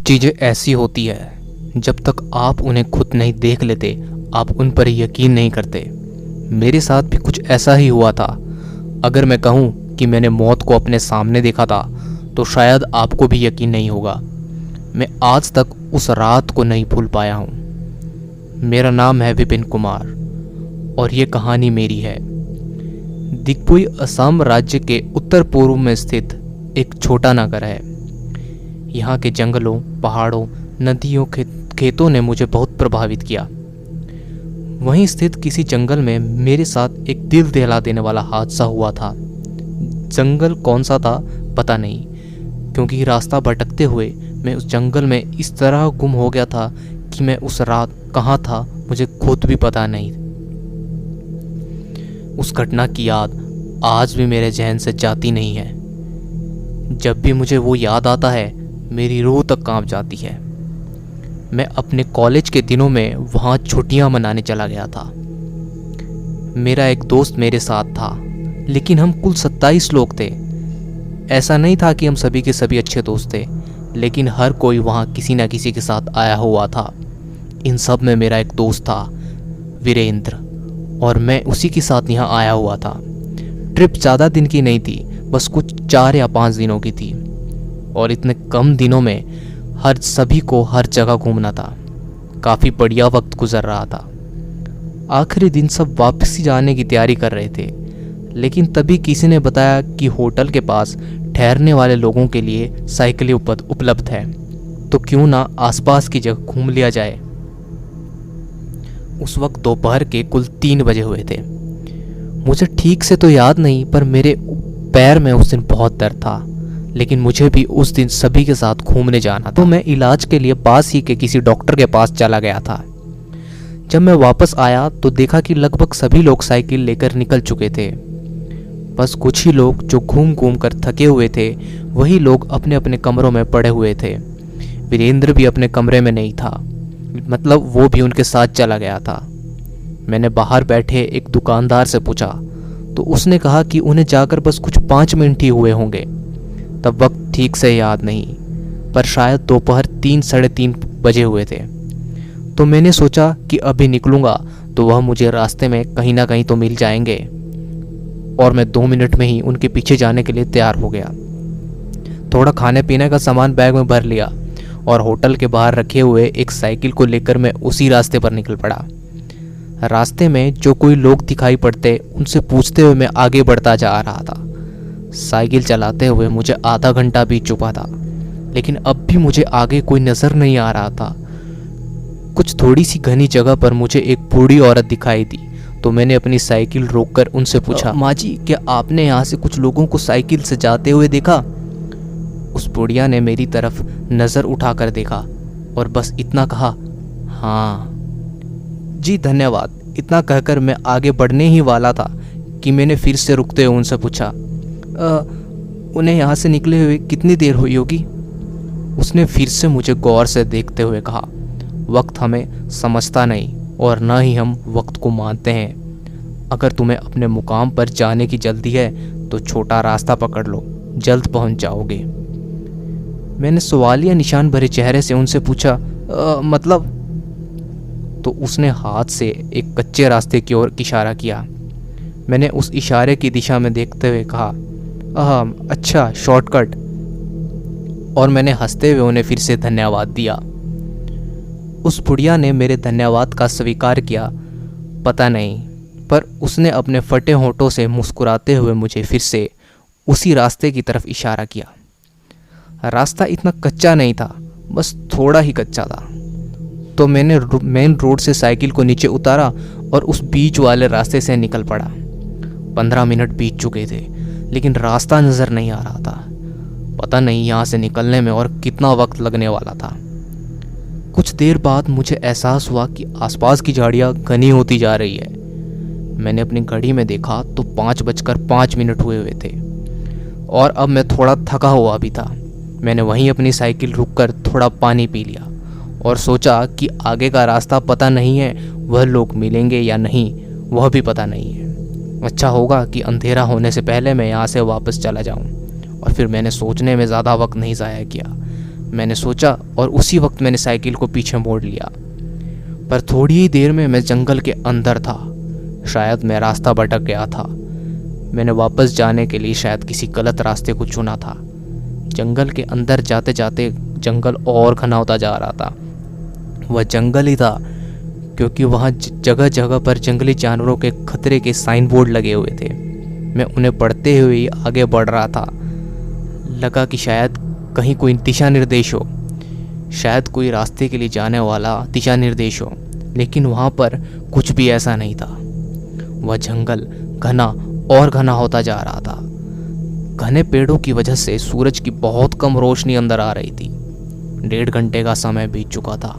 चीज़ें ऐसी होती है, जब तक आप उन्हें खुद नहीं देख लेते आप उन पर यकीन नहीं करते। मेरे साथ भी कुछ ऐसा ही हुआ था। अगर मैं कहूँ कि मैंने मौत को अपने सामने देखा था तो शायद आपको भी यकीन नहीं होगा। मैं आज तक उस रात को नहीं भूल पाया हूँ। मेरा नाम है विपिन कुमार और ये कहानी मेरी है। दिग्पुई असम राज्य के उत्तर पूर्व में स्थित एक छोटा नगर है। यहाँ के जंगलों, पहाड़ों, नदियों, खेतों ने मुझे बहुत प्रभावित किया। वहीं स्थित किसी जंगल में मेरे साथ एक दिल दहला देने वाला हादसा हुआ था। जंगल कौन सा था पता नहीं, क्योंकि रास्ता भटकते हुए मैं उस जंगल में इस तरह गुम हो गया था कि मैं उस रात कहाँ था मुझे खुद भी पता नहीं। उस घटना की याद आज भी मेरे जहन से जाती नहीं है। जब भी मुझे वो याद आता है मेरी रूह तक कांप जाती है। मैं अपने कॉलेज के दिनों में वहाँ छुट्टियाँ मनाने चला गया था। मेरा एक दोस्त मेरे साथ था, लेकिन हम कुल 27 लोग थे। ऐसा नहीं था कि हम सभी के सभी अच्छे दोस्त थे, लेकिन हर कोई वहाँ किसी न किसी के साथ आया हुआ था। इन सब में मेरा एक दोस्त था, वीरेंद्र, और मैं उसी के साथ यहाँ आया हुआ था। ट्रिप ज़्यादा दिन की नहीं थी, बस कुछ 4 या 5 दिनों की थी, और इतने कम दिनों में सभी को हर जगह घूमना था। काफ़ी बढ़िया वक्त गुजर रहा था। आखिरी दिन सब वापसी जाने की तैयारी कर रहे थे, लेकिन तभी किसी ने बताया कि होटल के पास ठहरने वाले लोगों के लिए साइकिलें उपलब्ध है, तो क्यों ना आसपास की जगह घूम लिया जाए। उस वक्त दोपहर के कुल 3 बजे हुए थे। मुझे ठीक से तो याद नहीं, पर मेरे पैर में उस दिन बहुत दर्द था, लेकिन मुझे भी उस दिन सभी के साथ घूमने जाना था। तो मैं इलाज के लिए पास ही के किसी डॉक्टर के पास चला गया था। जब मैं वापस आया तो देखा कि लगभग सभी लोग साइकिल लेकर निकल चुके थे। बस कुछ ही लोग जो घूम घूम कर थके हुए थे, वही लोग अपने अपने कमरों में पड़े हुए थे। वीरेंद्र भी अपने कमरे में नहीं था, मतलब वो भी उनके साथ चला गया था। मैंने बाहर बैठे एक दुकानदार से पूछा तो उसने कहा कि उन्हें जाकर बस कुछ 5 मिनट ही हुए होंगे। तब वक्त ठीक से याद नहीं, पर शायद दोपहर 3 साढ़े 3 बजे हुए थे। तो मैंने सोचा कि अभी निकलूँगा तो वह मुझे रास्ते में कहीं ना कहीं तो मिल जाएंगे, और मैं 2 मिनट में ही उनके पीछे जाने के लिए तैयार हो गया। थोड़ा खाने पीने का सामान बैग में भर लिया और होटल के बाहर रखे हुए एक साइकिल को लेकर मैं उसी रास्ते पर निकल पड़ा। रास्ते में जो कोई लोग दिखाई पड़ते उनसे पूछते हुए मैं आगे बढ़ता जा रहा था। साइकिल चलाते हुए मुझे आधा घंटा बीत चुका था, लेकिन अब भी मुझे आगे कोई नज़र नहीं आ रहा था। कुछ थोड़ी सी घनी जगह पर मुझे एक बूढ़ी औरत दिखाई दी, तो मैंने अपनी साइकिल रोककर उनसे पूछा, माँ जी, क्या आपने यहाँ से कुछ लोगों को साइकिल से जाते हुए देखा? उस बुढ़िया ने मेरी तरफ नज़र उठाकर देखा और बस इतना कहा, हाँ जी धन्यवाद। इतना कहकर मैं आगे बढ़ने ही वाला था कि मैंने फिर से रुकते हुए उनसे पूछा, उन्हें यहाँ से निकले हुए कितनी देर हुई होगी? उसने फिर से मुझे गौर से देखते हुए कहा, वक्त हमें समझता नहीं और न ही हम वक्त को मानते हैं। अगर तुम्हें अपने मुकाम पर जाने की जल्दी है तो छोटा रास्ता पकड़ लो, जल्द पहुँच जाओगे। मैंने सवालिया निशान भरे चेहरे से उनसे पूछा, मतलब? तो उसने हाथ से एक कच्चे रास्ते की ओर इशारा किया। मैंने उस इशारे की दिशा में देखते हुए कहा, अच्छा, शॉर्टकट। और मैंने हंसते हुए उन्हें फिर से धन्यवाद दिया। उस बुढ़िया ने मेरे धन्यवाद का स्वीकार किया, पता नहीं, पर उसने अपने फटे होंठों से मुस्कुराते हुए मुझे फिर से उसी रास्ते की तरफ इशारा किया। रास्ता इतना कच्चा नहीं था, बस थोड़ा ही कच्चा था। तो मैंने मेन रोड से साइकिल को नीचे उतारा और उस बीच वाले रास्ते से निकल पड़ा। 15 मिनट बीत चुके थे, लेकिन रास्ता नज़र नहीं आ रहा था। पता नहीं यहाँ से निकलने में और कितना वक्त लगने वाला था। कुछ देर बाद मुझे एहसास हुआ कि आसपास की झाड़ियाँ घनी होती जा रही है। मैंने अपनी घड़ी में देखा तो 5:05 हुए थे, और अब मैं थोड़ा थका हुआ भी था। मैंने वहीं अपनी साइकिल रुककर थोड़ा पानी पी लिया और सोचा कि आगे का रास्ता पता नहीं है, वह लोग मिलेंगे या नहीं वह भी पता नहीं है। अच्छा होगा कि अंधेरा होने से पहले मैं यहाँ से वापस चला जाऊँ। और फिर मैंने सोचने में ज़्यादा वक्त नहीं ज़ाया किया। मैंने सोचा और उसी वक्त मैंने साइकिल को पीछे मोड़ लिया। पर थोड़ी ही देर में मैं जंगल के अंदर था। शायद मैं रास्ता भटक गया था। मैंने वापस जाने के लिए शायद किसी गलत रास्ते को चुना था। जंगल के अंदर जाते जाते जंगल और घना होता जा रहा था। वह जंगल ही था क्योंकि वहाँ जगह जगह पर जंगली जानवरों के खतरे के साइन बोर्ड लगे हुए थे। मैं उन्हें पढ़ते हुए ही आगे बढ़ रहा था। लगा कि शायद कहीं कोई दिशा निर्देश हो, शायद कोई रास्ते के लिए जाने वाला दिशा निर्देश हो, लेकिन वहाँ पर कुछ भी ऐसा नहीं था। वह जंगल घना और घना होता जा रहा था। घने पेड़ों की वजह से सूरज की बहुत कम रोशनी अंदर आ रही थी। 1.5 घंटे का समय बीत चुका था।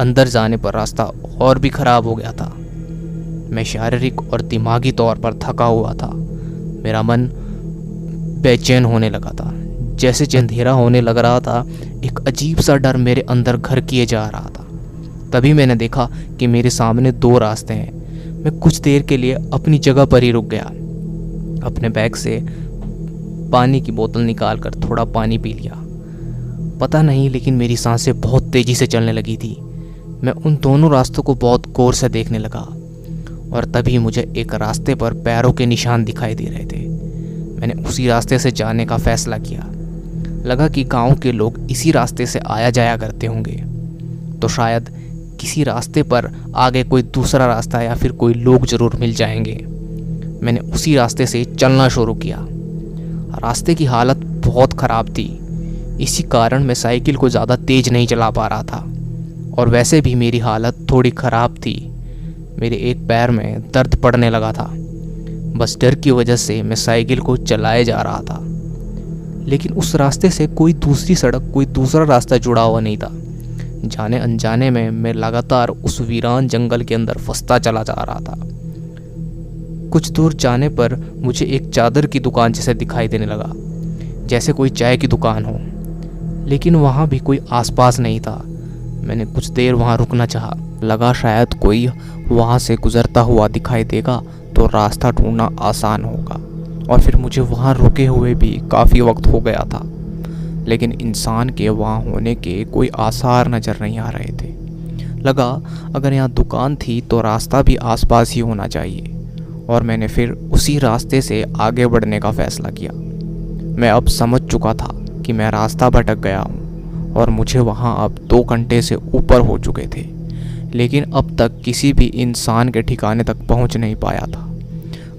अंदर जाने पर रास्ता और भी खराब हो गया था। मैं शारीरिक और दिमागी तौर पर थका हुआ था। मेरा मन बेचैन होने लगा था। जैसे अंधेरा होने लग रहा था, एक अजीब सा डर मेरे अंदर घर किए जा रहा था। तभी मैंने देखा कि मेरे सामने 2 रास्ते हैं। मैं कुछ देर के लिए अपनी जगह पर ही रुक गया। अपने बैग से पानी की बोतल निकाल कर थोड़ा पानी पी लिया। पता नहीं, लेकिन मेरी सांसें बहुत तेज़ी से चलने लगी थी। मैं उन दोनों रास्तों को बहुत गौर से देखने लगा और तभी मुझे एक रास्ते पर पैरों के निशान दिखाई दे रहे थे। मैंने उसी रास्ते से जाने का फैसला किया। लगा कि गांव के लोग इसी रास्ते से आया जाया करते होंगे, तो शायद किसी रास्ते पर आगे कोई दूसरा रास्ता या फिर कोई लोग ज़रूर मिल जाएंगे। मैंने उसी रास्ते से चलना शुरू किया। रास्ते की हालत बहुत ख़राब थी। इसी कारण मैं साइकिल को ज़्यादा तेज़ नहीं चला पा रहा था और वैसे भी मेरी हालत थोड़ी ख़राब थी। मेरे एक पैर में दर्द पड़ने लगा था। बस डर की वजह से मैं साइकिल को चलाए जा रहा था, लेकिन उस रास्ते से कोई दूसरी सड़क, कोई दूसरा रास्ता जुड़ा हुआ नहीं था। जाने अनजाने में मैं लगातार उस वीरान जंगल के अंदर फंसता चला जा रहा था। कुछ दूर जाने पर मुझे एक चादर की दुकान जैसे दिखाई देने लगा, जैसे कोई चाय की दुकान हो, लेकिन वहाँ भी कोई आसपास नहीं था। मैंने कुछ देर वहाँ रुकना चाहा। लगा शायद कोई वहाँ से गुजरता हुआ दिखाई देगा तो रास्ता ढूंढना आसान होगा, और फिर मुझे वहाँ रुके हुए भी काफ़ी वक्त हो गया था, लेकिन इंसान के वहाँ होने के कोई आसार नज़र नहीं आ रहे थे। लगा अगर यहाँ दुकान थी तो रास्ता भी आसपास ही होना चाहिए, और मैंने फिर उसी रास्ते से आगे बढ़ने का फ़ैसला किया। मैं अब समझ चुका था कि मैं रास्ता भटक गया हूँ और मुझे वहाँ अब 2 घंटे से ऊपर हो चुके थे, लेकिन अब तक किसी भी इंसान के ठिकाने तक पहुँच नहीं पाया था।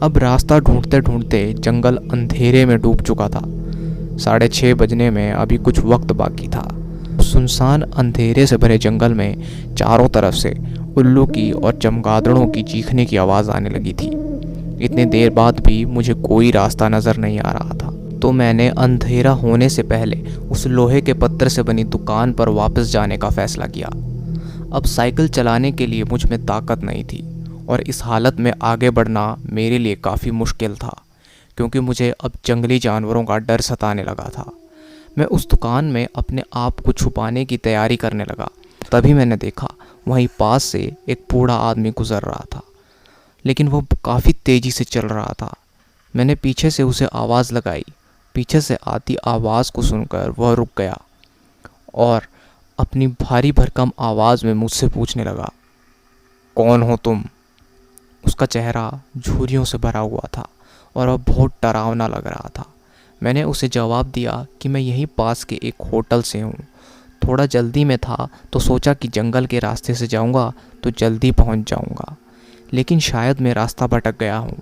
अब रास्ता ढूंढते ढूंढते जंगल अंधेरे में डूब चुका था। 6:30 बजने में अभी कुछ वक्त बाकी था। सुनसान अंधेरे से भरे जंगल में चारों तरफ से उल्लू की और चमगादड़ों की चीखने की आवाज़ आने लगी थी। इतने देर बाद भी मुझे कोई रास्ता नज़र नहीं आ रहा था, तो मैंने अंधेरा होने से पहले उस लोहे के पत्थर से बनी दुकान पर वापस जाने का फ़ैसला किया। अब साइकिल चलाने के लिए मुझ में ताकत नहीं थी और इस हालत में आगे बढ़ना मेरे लिए काफ़ी मुश्किल था, क्योंकि मुझे अब जंगली जानवरों का डर सताने लगा था। मैं उस दुकान में अपने आप को छुपाने की तैयारी करने लगा। तभी मैंने देखा वहीं पास से एक बूढ़ा आदमी गुजर रहा था, लेकिन वो काफ़ी तेज़ी से चल रहा था। मैंने पीछे से उसे आवाज़ लगाई। पीछे से आती आवाज़ को सुनकर वह रुक गया और अपनी भारी भरकम आवाज़ में मुझसे पूछने लगा, कौन हो तुम? उसका चेहरा झुर्रियों से भरा हुआ था और वह बहुत डरावना लग रहा था। मैंने उसे जवाब दिया कि मैं यहीं पास के एक होटल से हूँ। थोड़ा जल्दी में था तो सोचा कि जंगल के रास्ते से जाऊँगा तो जल्दी पहुँच जाऊँगा, लेकिन शायद मैं रास्ता भटक गया हूँ।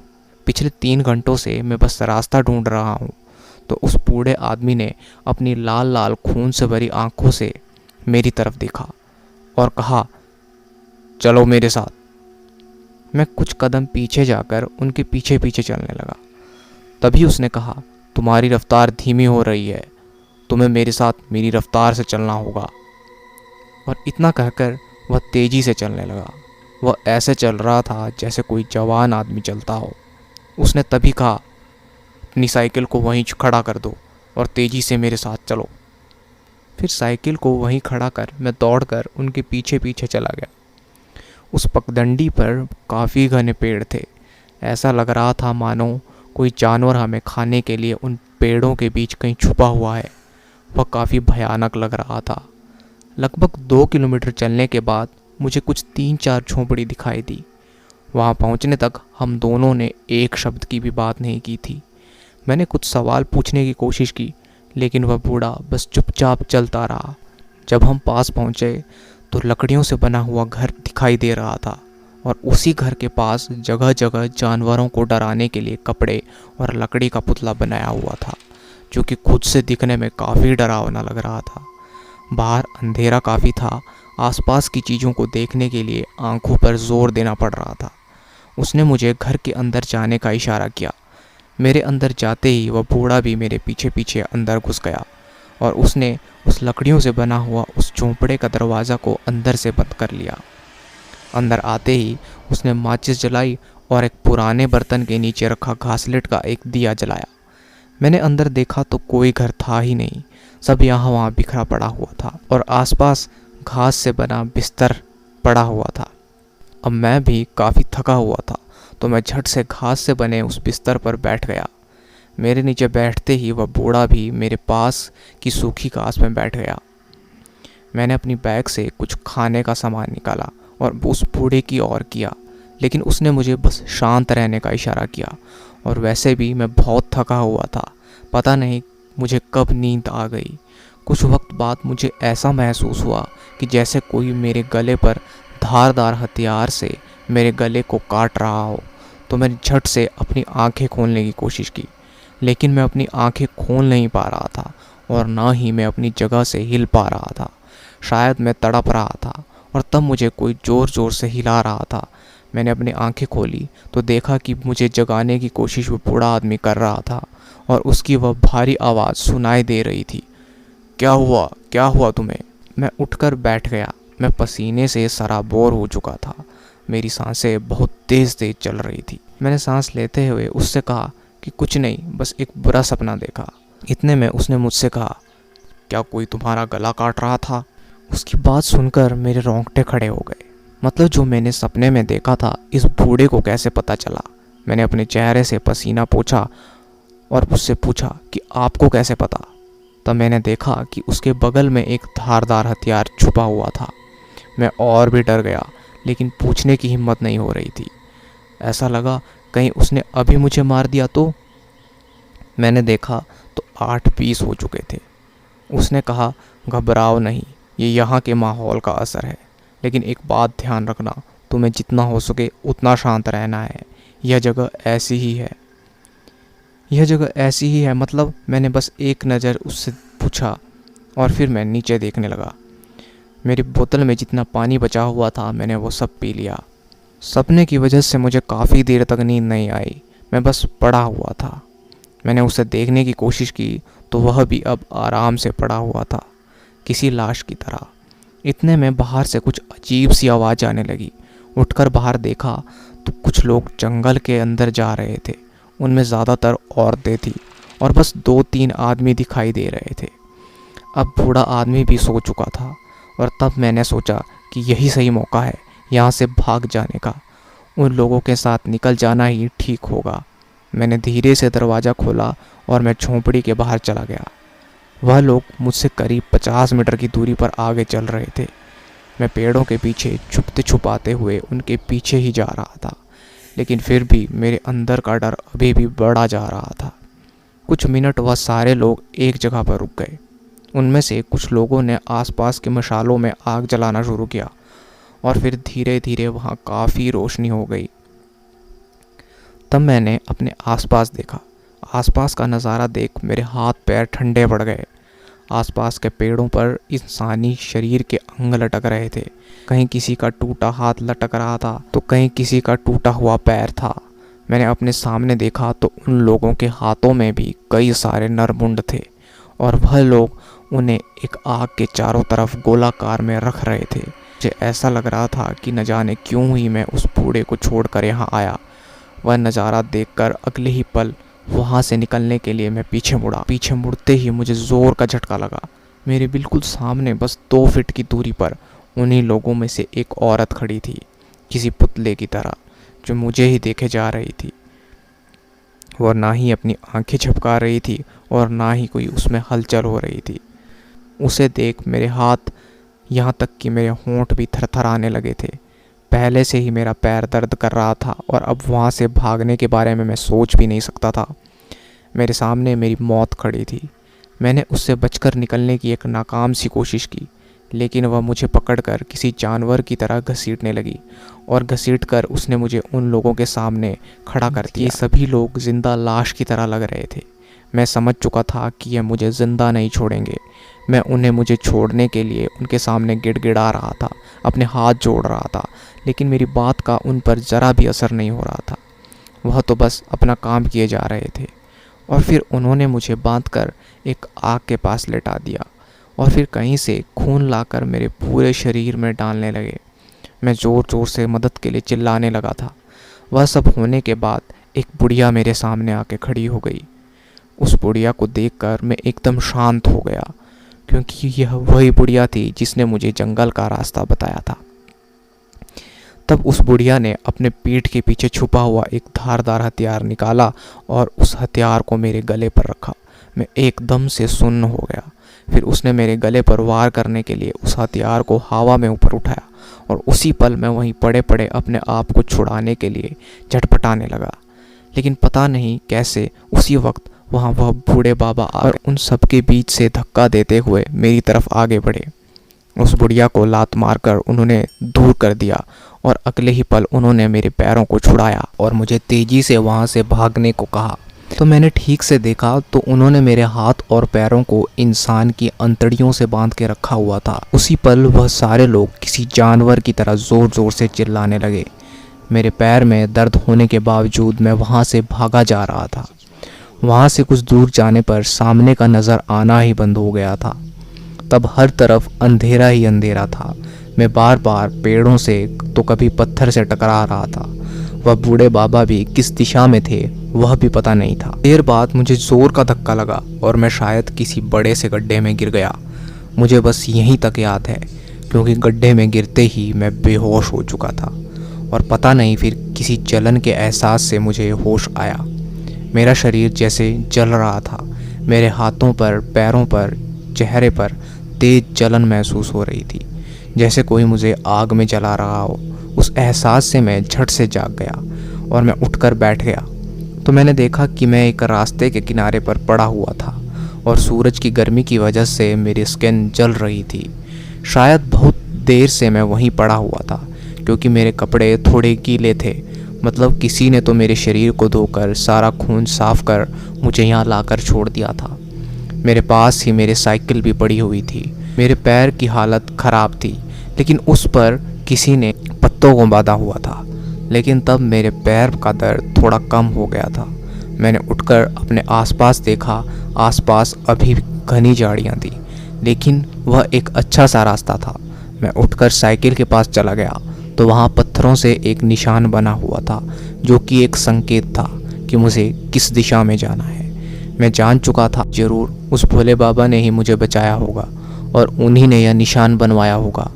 पिछले 3 घंटों से मैं बस रास्ता ढूंढ रहा हूँ। तो उस बूढ़े आदमी ने अपनी लाल लाल खून से भरी आंखों से मेरी तरफ देखा और कहा, चलो मेरे साथ। मैं कुछ कदम पीछे जाकर उनके पीछे पीछे चलने लगा। तभी उसने कहा, तुम्हारी रफ्तार धीमी हो रही है, तुम्हें मेरे साथ मेरी रफ्तार से चलना होगा। और इतना कहकर वह तेज़ी से चलने लगा। वह ऐसे चल रहा था जैसे कोई जवान आदमी चलता हो। उसने तभी कहा, अपनी साइकिल को वहीं खड़ा कर दो और तेज़ी से मेरे साथ चलो। फिर साइकिल को वहीं खड़ा कर मैं दौड़कर उनके पीछे पीछे चला गया। उस पगडंडी पर काफ़ी घने पेड़ थे। ऐसा लग रहा था मानो कोई जानवर हमें खाने के लिए उन पेड़ों के बीच कहीं छुपा हुआ है। वह काफ़ी भयानक लग रहा था। लगभग 2 किलोमीटर चलने के बाद मुझे कुछ 3-4 झोंपड़ी दिखाई दी। वहाँ पहुँचने तक हम दोनों ने एक शब्द की भी बात नहीं की थी। मैंने कुछ सवाल पूछने की कोशिश की, लेकिन वह बूढ़ा बस चुपचाप चलता रहा। जब हम पास पहुँचे तो लकड़ियों से बना हुआ घर दिखाई दे रहा था, और उसी घर के पास जगह जगह जानवरों को डराने के लिए कपड़े और लकड़ी का पुतला बनाया हुआ था, जो कि खुद से दिखने में काफ़ी डरावना लग रहा था। बाहर अंधेरा काफ़ी था। आसपास की चीज़ों को देखने के लिए आंखों पर जोर देना पड़ रहा था। उसने मुझे घर के अंदर जाने का इशारा किया। मेरे अंदर जाते ही वह बूढ़ा भी मेरे पीछे पीछे अंदर घुस गया, और उसने उस लकड़ियों से बना हुआ उस झोंपड़े का दरवाज़ा को अंदर से बंद कर लिया। अंदर आते ही उसने माचिस जलाई और एक पुराने बर्तन के नीचे रखा घासलेट का एक दिया जलाया। मैंने अंदर देखा तो कोई घर था ही नहीं। सब यहाँ वहाँ बिखरा पड़ा हुआ था, और आसपास घास से बना बिस्तर पड़ा हुआ था। अब मैं भी काफ़ी थका हुआ था, तो मैं झट से घास से बने उस बिस्तर पर बैठ गया। मेरे नीचे बैठते ही वह बूढ़ा भी मेरे पास की सूखी घास में बैठ गया। मैंने अपनी बैग से कुछ खाने का सामान निकाला और उस बूढ़े की ओर किया, लेकिन उसने मुझे बस शांत रहने का इशारा किया। और वैसे भी मैं बहुत थका हुआ था। पता नहीं मुझे कब नींद आ गई। कुछ वक्त बाद मुझे ऐसा महसूस हुआ कि जैसे कोई मेरे गले पर धारदार हथियार से मेरे गले को काट रहा हो। तो मैंने झट से अपनी आंखें खोलने की कोशिश की, लेकिन मैं अपनी आंखें खोल नहीं पा रहा था, और ना ही मैं अपनी जगह से हिल पा रहा था। शायद मैं तड़प रहा था, और तब मुझे कोई ज़ोर ज़ोर से हिला रहा था। मैंने अपनी आंखें खोली तो देखा कि मुझे जगाने की कोशिश वो बूढ़ा आदमी कर रहा था, और उसकी वह भारी आवाज़ सुनाई दे रही थी। क्या हुआ, क्या हुआ तुम्हें? मैं उठकर बैठ गया। मैं पसीने से सराबोर हो चुका था। मेरी सांसें बहुत तेज़ तेज़ चल रही थी। मैंने सांस लेते हुए उससे कहा कि कुछ नहीं, बस एक बुरा सपना देखा। इतने में उसने मुझसे कहा, क्या कोई तुम्हारा गला काट रहा था? उसकी बात सुनकर मेरे रोंगटे खड़े हो गए। मतलब जो मैंने सपने में देखा था, इस बूढ़े को कैसे पता चला? मैंने अपने चेहरे से पसीना पोंछा और उससे पूछा कि आपको कैसे पता? तब मैंने देखा कि उसके बगल में एक धारदार हथियार छुपा हुआ था। मैं और भी डर गया, लेकिन पूछने की हिम्मत नहीं हो रही थी। ऐसा लगा कहीं उसने अभी मुझे मार दिया तो। मैंने देखा तो 8 पीस हो चुके थे। उसने कहा, घबराओ नहीं, ये यहाँ के माहौल का असर है। लेकिन एक बात ध्यान रखना, तुम्हें जितना हो सके उतना शांत रहना है। यह जगह ऐसी ही है। यह जगह ऐसी ही है मतलब? मैंने बस एक नज़र उससे पूछा, और फिर मैं नीचे देखने लगा। मेरी बोतल में जितना पानी बचा हुआ था मैंने वो सब पी लिया। सपने की वजह से मुझे काफ़ी देर तक नींद नहीं आई। मैं बस पड़ा हुआ था। मैंने उसे देखने की कोशिश की तो वह भी अब आराम से पड़ा हुआ था, किसी लाश की तरह। इतने में बाहर से कुछ अजीब सी आवाज़ आने लगी। उठकर बाहर देखा तो कुछ लोग जंगल के अंदर जा रहे थे। उनमें ज़्यादातर औरतें थीं, और बस 2-3 आदमी दिखाई दे रहे थे। अब बूढ़ा आदमी भी सो चुका था, और तब मैंने सोचा कि यही सही मौका है यहाँ से भाग जाने का। उन लोगों के साथ निकल जाना ही ठीक होगा। मैंने धीरे से दरवाज़ा खोला और मैं झोंपड़ी के बाहर चला गया। वह लोग मुझसे करीब 50 मीटर की दूरी पर आगे चल रहे थे। मैं पेड़ों के पीछे छुपते छुपाते हुए उनके पीछे ही जा रहा था, लेकिन फिर भी मेरे अंदर का डर अभी भी बढ़ा जा रहा था। कुछ मिनट वह सारे लोग एक जगह पर रुक गए। उनमें से कुछ लोगों ने आसपास के मशालों में आग जलाना शुरू किया, और फिर धीरे धीरे वहाँ काफ़ी रोशनी हो गई। तब मैंने अपने आसपास देखा। आसपास का नज़ारा देख मेरे हाथ पैर ठंडे पड़ गए। आसपास के पेड़ों पर इंसानी शरीर के अंग लटक रहे थे। कहीं किसी का टूटा हाथ लटक रहा था तो कहीं किसी का टूटा हुआ पैर था। मैंने अपने सामने देखा तो उन लोगों के हाथों में भी कई सारे नरमुंड थे, और वह लोग उन्हें एक आग के चारों तरफ गोलाकार में रख रहे थे। मुझे ऐसा लग रहा था कि न जाने क्यों ही मैं उस बूढ़े को छोड़कर यहाँ आया। वह नज़ारा देखकर अगले ही पल वहाँ से निकलने के लिए मैं पीछे मुड़ा। पीछे मुड़ते ही मुझे ज़ोर का झटका लगा। मेरे बिल्कुल सामने बस 2 फीट की दूरी पर उन्हीं लोगों में से एक औरत खड़ी थी, किसी पुतले की तरह, जो मुझे ही देखे जा रही थी। वह ना ही अपनी आंखें झपका रही थी और ना ही कोई उसमें हलचल हो रही थी। उसे देख मेरे हाथ, यहाँ तक कि मेरे होंठ भी थरथराने लगे थे। पहले से ही मेरा पैर दर्द कर रहा था और अब वहाँ से भागने के बारे में मैं सोच भी नहीं सकता था। मेरे सामने मेरी मौत खड़ी थी। मैंने उससे बचकर निकलने की एक नाकाम सी कोशिश की, लेकिन वह मुझे पकड़कर किसी जानवर की तरह घसीटने लगी और घसीटकर उसने मुझे उन लोगों के सामने खड़ा कर दिया। ये सभी लोग जिंदा लाश की तरह लग रहे थे। मैं समझ चुका था कि यह मुझे जिंदा नहीं छोड़ेंगे। मैं उन्हें मुझे छोड़ने के लिए उनके सामने गिड़गिड़ा रहा था, अपने हाथ जोड़ रहा था, लेकिन मेरी बात का उन पर ज़रा भी असर नहीं हो रहा था। वह तो बस अपना काम किए जा रहे थे। और फिर उन्होंने मुझे बांधकर एक आग के पास लेटा दिया और फिर कहीं से खून लाकर मेरे पूरे शरीर में डालने लगे। मैं ज़ोर ज़ोर से मदद के लिए चिल्लाने लगा था। वह सब होने के बाद एक बुढ़िया मेरे सामने आके खड़ी हो गई। उस बुढ़िया को देखकर मैं एकदम शांत हो गया, क्योंकि यह वही बुढ़िया थी जिसने मुझे जंगल का रास्ता बताया था। तब उस बुढ़िया ने अपने पीठ के पीछे छुपा हुआ एक धारदार हथियार निकाला और उस हथियार को मेरे गले पर रखा। मैं एकदम से सुन्न हो गया। फिर उसने मेरे गले पर वार करने के लिए उस हथियार को हवा में ऊपर उठाया और उसी पल मैं वहीं पड़े पड़े अपने आप को छुड़ाने के लिए झटपटाने लगा। लेकिन पता नहीं कैसे उसी वक्त वहाँ वह बूढ़े बाबा और उन सबके बीच से धक्का देते हुए मेरी तरफ आगे बढ़े। उस बुढ़िया को लात मारकर उन्होंने दूर कर दिया और अगले ही पल उन्होंने मेरे पैरों को छुड़ाया और मुझे तेजी से वहाँ से भागने को कहा। तो मैंने ठीक से देखा तो उन्होंने मेरे हाथ और पैरों को इंसान की अंतड़ियों से बांध के रखा हुआ था। उसी पल वह सारे लोग किसी जानवर की तरह ज़ोर ज़ोर से चिल्लाने लगे। मेरे पैर में दर्द होने के बावजूद मैं वहाँ से भागा जा रहा था। वहाँ से कुछ दूर जाने पर सामने का नज़र आना ही बंद हो गया था। तब हर तरफ अंधेरा ही अंधेरा था। मैं बार बार पेड़ों से तो कभी पत्थर से टकरा रहा था। वह बूढ़े बाबा भी किस दिशा में थे वह भी पता नहीं था। देर बाद मुझे जोर का धक्का लगा और मैं शायद किसी बड़े से गड्ढे में गिर गया। मुझे बस यहीं तक याद है, क्योंकि गड्ढे में गिरते ही मैं बेहोश हो चुका था और पता नहीं फिर किसी जलन के एहसास से मुझे होश आया। मेरा शरीर जैसे जल रहा था। मेरे हाथों पर, पैरों पर, चेहरे पर तेज जलन महसूस हो रही थी, जैसे कोई मुझे आग में जला रहा हो। उस एहसास से मैं झट से जाग गया और मैं उठकर बैठ गया तो मैंने देखा कि मैं एक रास्ते के किनारे पर पड़ा हुआ था और सूरज की गर्मी की वजह से मेरी स्किन जल रही थी। शायद बहुत देर से मैं वहीं पड़ा हुआ था, क्योंकि मेरे कपड़े थोड़े गीले थे। मतलब किसी ने तो मेरे शरीर को धोकर सारा खून साफ कर मुझे यहाँ लाकर छोड़ दिया था। मेरे पास ही मेरी साइकिल भी पड़ी हुई थी। मेरे पैर की हालत ख़राब थी, लेकिन उस पर किसी ने पत्तों को बांधा हुआ था। लेकिन तब मेरे पैर का दर्द थोड़ा कम हो गया था। मैंने उठकर अपने आसपास देखा। आसपास अभी घनी झाड़ियाँ थी, लेकिन वह एक अच्छा सा रास्ता था। मैं उठकर साइकिल के पास चला गया तो वहाँ पत्थरों से एक निशान बना हुआ था, जो कि एक संकेत था कि मुझे किस दिशा में जाना है। मैं जान चुका था ज़रूर उस भोले बाबा ने ही मुझे बचाया होगा और उन्हीं ने यह निशान बनवाया होगा।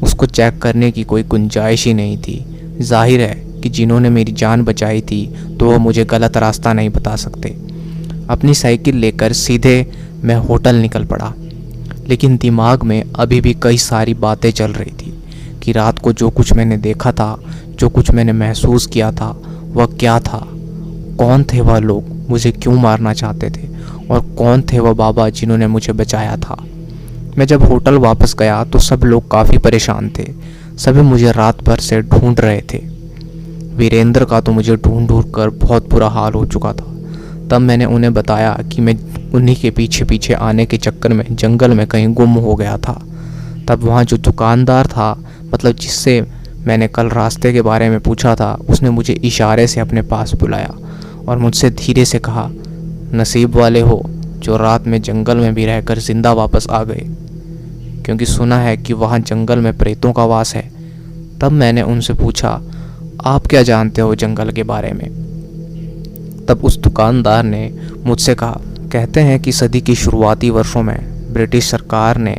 उसको चेक करने की कोई गुंजाइश ही नहीं थी। जाहिर है कि जिन्होंने मेरी जान बचाई थी तो वह मुझे गलत रास्ता नहीं बता सकते। अपनी साइकिल लेकर सीधे मैं होटल निकल पड़ा, लेकिन दिमाग में अभी भी कई सारी बातें चल रही थी कि रात को जो कुछ मैंने देखा था, जो कुछ मैंने महसूस किया था, वह क्या था। कौन थे वह लोग, मुझे क्यों मारना चाहते थे, और कौन थे वह बाबा जिन्होंने मुझे बचाया था। मैं जब होटल वापस गया तो सब लोग काफ़ी परेशान थे। सभी मुझे रात भर से ढूंढ रहे थे। वीरेंद्र का तो मुझे ढूंढ ढूंढ कर बहुत बुरा हाल हो चुका था। तब मैंने उन्हें बताया कि मैं उन्हीं के पीछे पीछे आने के चक्कर में जंगल में कहीं गुम हो गया था। तब वहाँ जो दुकानदार था, मतलब जिससे मैंने कल रास्ते के बारे में पूछा था, उसने मुझे इशारे से अपने पास बुलाया और मुझसे धीरे से कहा, नसीब वाले हो जो रात में जंगल में भी रहकर जिंदा वापस आ गए, क्योंकि सुना है कि वहाँ जंगल में प्रेतों का वास है। तब मैंने उनसे पूछा, आप क्या जानते हो जंगल के बारे में। तब उस दुकानदार ने मुझसे कहा, कहते हैं कि सदी की शुरुआती वर्षों में ब्रिटिश सरकार ने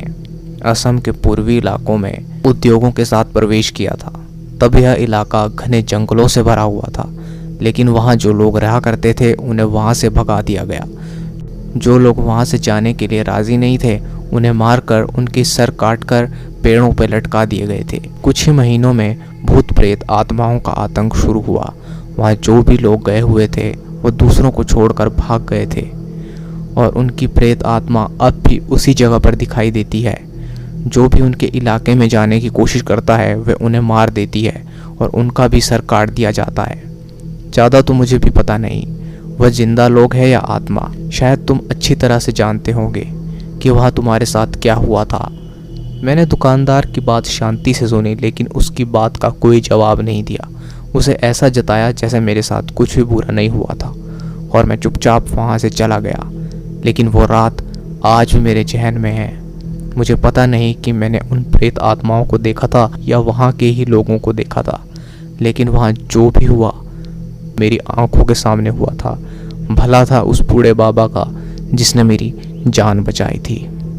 असम के पूर्वी इलाकों में उद्योगों के साथ प्रवेश किया था। तब यह इलाका घने जंगलों से भरा हुआ था, लेकिन वहाँ जो लोग रहा करते थे उन्हें वहाँ से भगा दिया गया। जो लोग वहाँ से जाने के लिए राज़ी नहीं थे उन्हें मारकर उनके सर काटकर पेड़ों पर लटका दिए गए थे। कुछ ही महीनों में भूत प्रेत आत्माओं का आतंक शुरू हुआ। वहाँ जो भी लोग गए हुए थे वो दूसरों को छोड़कर भाग गए थे और उनकी प्रेत आत्मा अब भी उसी जगह पर दिखाई देती है। जो भी उनके इलाके में जाने की कोशिश करता है वह उन्हें मार देती है और उनका भी सर काट दिया जाता है। ज़्यादा तो मुझे भी पता नहीं वह जिंदा लोग है या आत्मा। शायद तुम अच्छी तरह से जानते होंगे कि वह तुम्हारे साथ क्या हुआ था। मैंने दुकानदार की बात शांति से सुनी, लेकिन उसकी बात का कोई जवाब नहीं दिया। उसे ऐसा जताया जैसे मेरे साथ कुछ भी बुरा नहीं हुआ था और मैं चुपचाप वहाँ से चला गया। लेकिन वो रात आज भी मेरे जहन में है। मुझे पता नहीं कि मैंने उन प्रेत आत्माओं को देखा था या वहाँ के ही लोगों को देखा था, लेकिन वहाँ जो भी हुआ मेरी आंखों के सामने हुआ था। भला था उस बूढ़े बाबा का जिसने मेरी जान बचाई थी।